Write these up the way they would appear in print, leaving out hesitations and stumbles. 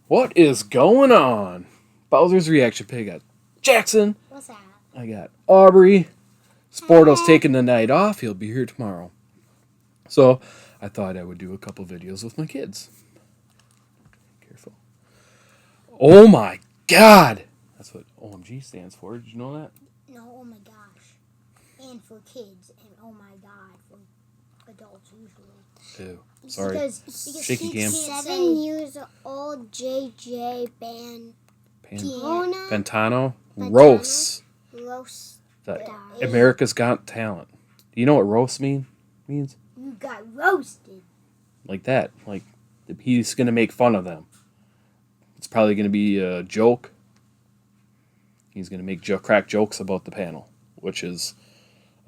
What is going on? Bowser's Reaction Pig. I got Jackson. What's that? I got Aubrey. Sporto's taking the night off. He'll be here tomorrow. So I thought I would do a couple videos with my kids. Careful. Oh my God! That's what OMG stands for. Did you know that? No, oh my gosh. And for kids, and oh my God, for adults usually. Ew. Sorry. Because Shaky cam. 7 years old JJ Pantano. Roast. That America's Got Talent. Do you know what roast means? You got roasted. Like that. Like he's going to make fun of them. It's probably going to be a joke. He's going to make crack jokes about the panel, which is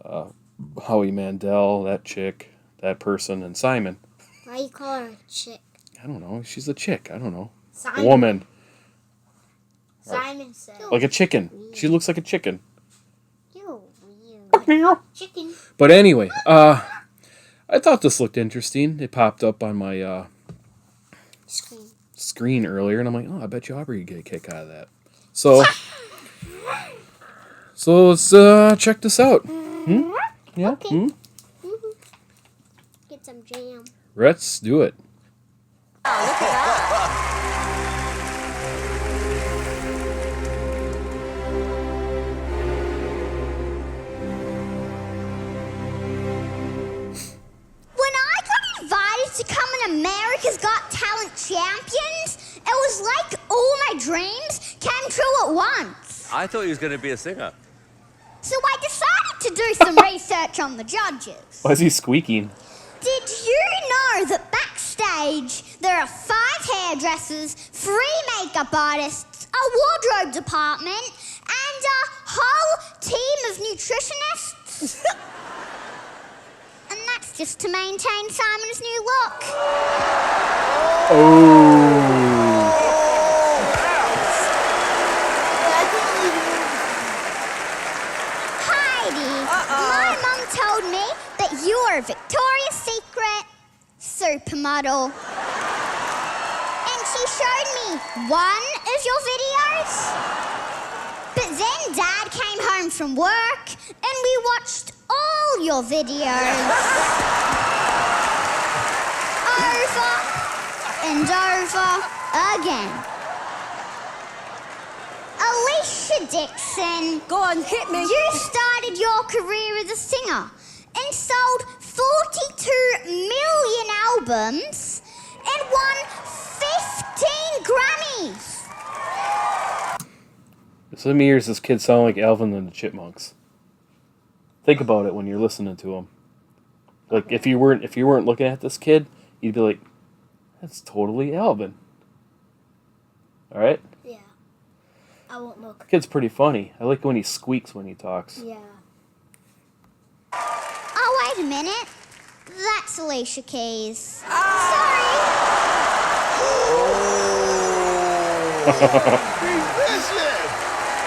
Howie Mandel, that chick, that person, and Simon. Why you call her a chick? I don't know. She's a chick. I don't know. Simon. A woman. Simon said. Like a chicken. She looks like a chicken. You're weird. Chicken. But anyway, I thought this looked interesting. It popped up on my screen earlier, and I'm like, oh, I bet you Aubrey would get a kick out of that. So let's check this out. Yeah? Okay. Get some jam. Let's do it. Oh, look at that. To come in America's Got Talent Champions, it was like all my dreams came true at once. I thought he was going to be a singer. So I decided to do some research on the judges. Why is he squeaking? Did you know that backstage there are 5 hairdressers, 3 makeup artists, a wardrobe department, and a whole team of nutritionists? And that's just to maintain Simon's new look. Heidi, my mum told me that you're a Victoria's Secret supermodel. And she showed me one of your videos. But then Dad came home from work and we watched all your videos. Over and over again. Alicia Dixon. Go on, hit me. You started your career as a singer and sold 42 million albums and won 15 Grammys. So let me hear this kid sound like Alvin and the Chipmunks. Think about it when you're listening to him. Like if you weren't looking at this kid, you'd be like, "That's totally Alvin." All right? Yeah. I won't look. Kid's pretty funny. I like when he squeaks when he talks. Yeah. Oh, wait a minute. That's Alicia Keys. Sorry.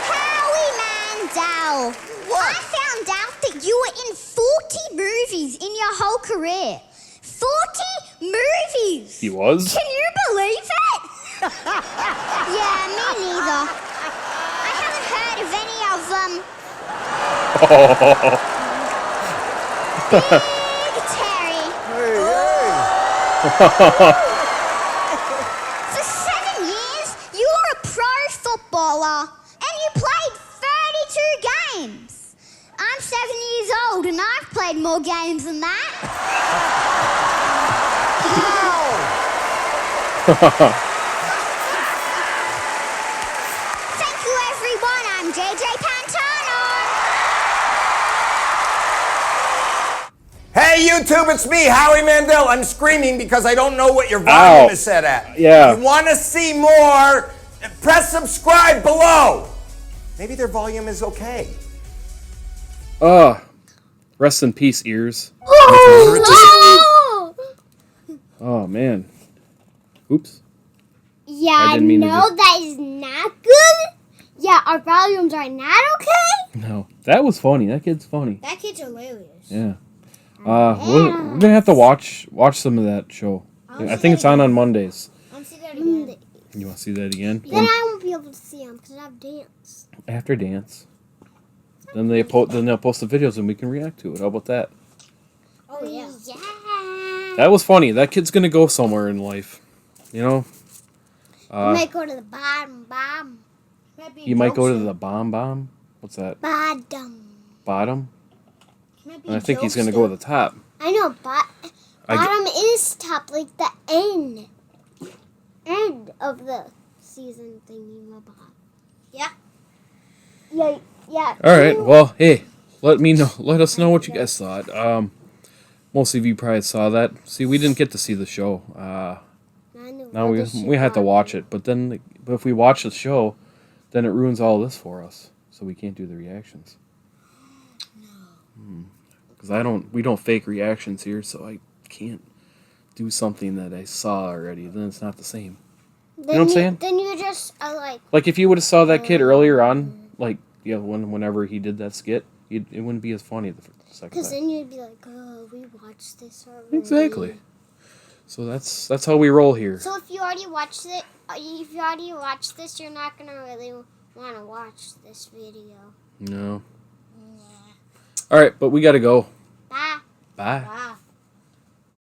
Howie Mandel. What? I found out that you were in 40 movies in your whole career. 40 movies. He was? Can you believe it? Yeah, me neither. I haven't heard of any of them. Big Terry. For 7 years, you were a pro footballer and you played 32 games. I'm 7 years old and I've played more games than that. Thank you, everyone. I'm JJ Pantano. Hey YouTube, it's me, Howie Mandel. I'm screaming because I don't know what your volume is set at. Yeah. If you want to see more, press subscribe below. Maybe their volume is okay. Rest in peace, ears. Oh, man. Oops. Yeah, no, that is not good. Yeah, our volumes are not okay. No, that was funny. That kid's funny. That kid's hilarious. Yeah. We're gonna have to watch some of that show. I think it's on Mondays. I'll see that again. You want to see that again? Then I won't be able to see them because I have dance. After dance. Then they'll post the videos and we can react to it. How about that? Oh yeah. That was funny. That kid's gonna go somewhere in life. You know. He might go to the bottom. He might go to the bomb. What's that? Bottom. And I think he's gonna go to the top. I know, but bottom is top, like the end of the season thingy. Yeah. Yeah. Yeah. All right. Well, hey, let us know what you guys thought. Most of you probably saw that. See, we didn't get to see the show. Now we had to watch it. But if we watch the show, then it ruins all this for us. So we can't do the reactions. No. Because we don't fake reactions here, so I can't do something that I saw already. Then it's not the same. You know what I'm saying? Then you just are like. Like if you would have saw that kid earlier on, like whenever he did that skit, it wouldn't be as funny the second time. Because then you'd be like, oh, we watched this already. Exactly. So that's how we roll here. So if you already watched this, you're not gonna really want to watch this video. No. All right, but we gotta go. Bye. Bye. Bye.